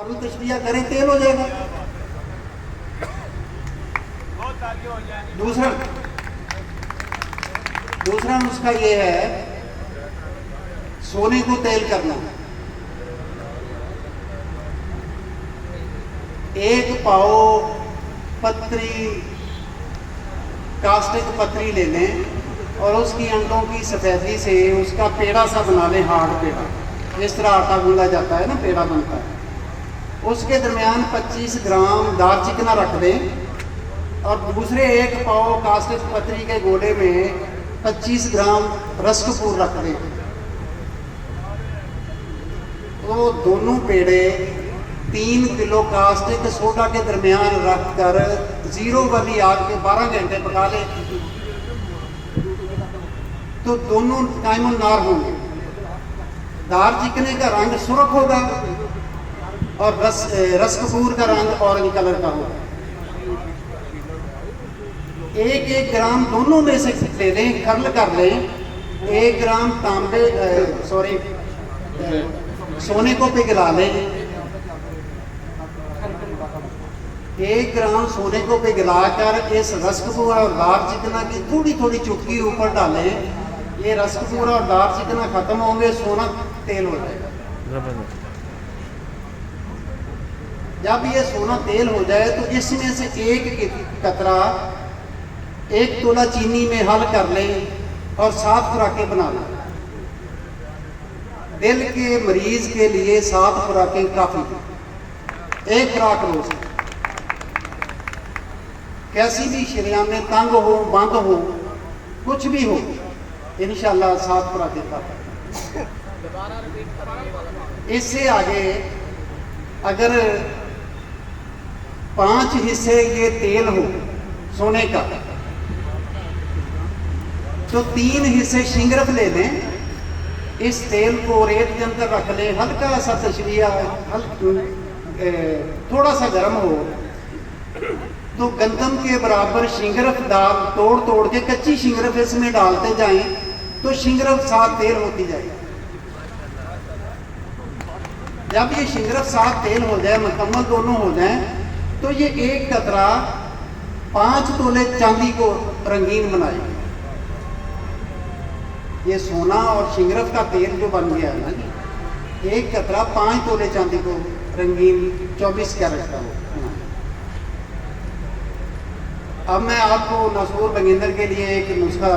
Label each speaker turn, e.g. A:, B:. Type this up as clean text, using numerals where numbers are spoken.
A: अभी तशरिया करें तेल हो जाएगा। दूसरा नुस्खा ये है, सोने को तेल करना। 1 पाव पत्री, कास्टिक पत्री ले लें और उसकी अंडों की सफेदी से उसका पेड़ा सा बना लें, हार्ड पेड़ा, जिस तरह आटा गूंदा जाता है ना, पेड़ा बनता है। उसके दरमियान 25 ग्राम दालचिकना रख दें और दूसरे 1 पाव कास्टिक पत्री के गोले में 25 ग्राम रसकपूर रख दें। तो दोनों पेड़े 3 किलो कास्टिक सोडा के दरमियान रखकर 0 वाली आग पे 12 घंटे पका लें, तो दोनों टाइम नार होंगे। दालचिकने का रंग सुर्ख होगा और रसकपूर का रंग ऑरेंज कलर का होगा। 1-1 ग्राम दोनों में से ले लें, खर्ल कर लें। 1 ग्राम सोने को पिघला लें। 1 ग्राम सोने को पिघलाकर इस रसकपूर और दालचिकना की थोड़ी थोड़ी चुटकी ऊपर डालें। ये रसकपूर और दालचिकना खत्म होंगे, सोना तेल हो जाएगा। जब ये सोना तेल हो जाए तो इसमें से 1 कतरा 1 तोला चीनी में हल कर लें और 7 खुराकें बना लें। दिल के मरीज के लिए 7 खुराकें काफी, 1 खुराक रोज। कैसी भी शरीर में तंग हो, बंद हो, कुछ भी हो, इंशाल्लाह 7 खुराकें काफी। इससे आगे अगर 5 हिस्से ये तेल हो सोने का, तो 3 हिस्से शिंगरफ ले लें। इस तेल को रेत के अंदर रख लें, हल्का सा तशरिया थोड़ा सा गर्म हो तो गंदम के बराबर शिंगरफ दाल तोड़ तोड़ के कच्ची शिंगरफ इसमें डालते जाएं, तो शिंगरफ साथ तेल होती जाएगी। जब ये शिंगरफ साथ तेल हो जाए, मुकम्मल दोनों हो जाएं, तो ये 1 कतरा 5 तोले चांदी को रंगीन बनाएगी। ये सोना और शिंगरफ का तेल जो बन गया है ना, 1 कतरा 5 तोले चांदी को रंगीन 24 कैरेट का हो। अब मैं आपको नसूर बगिंदर के लिए एक नुस्खा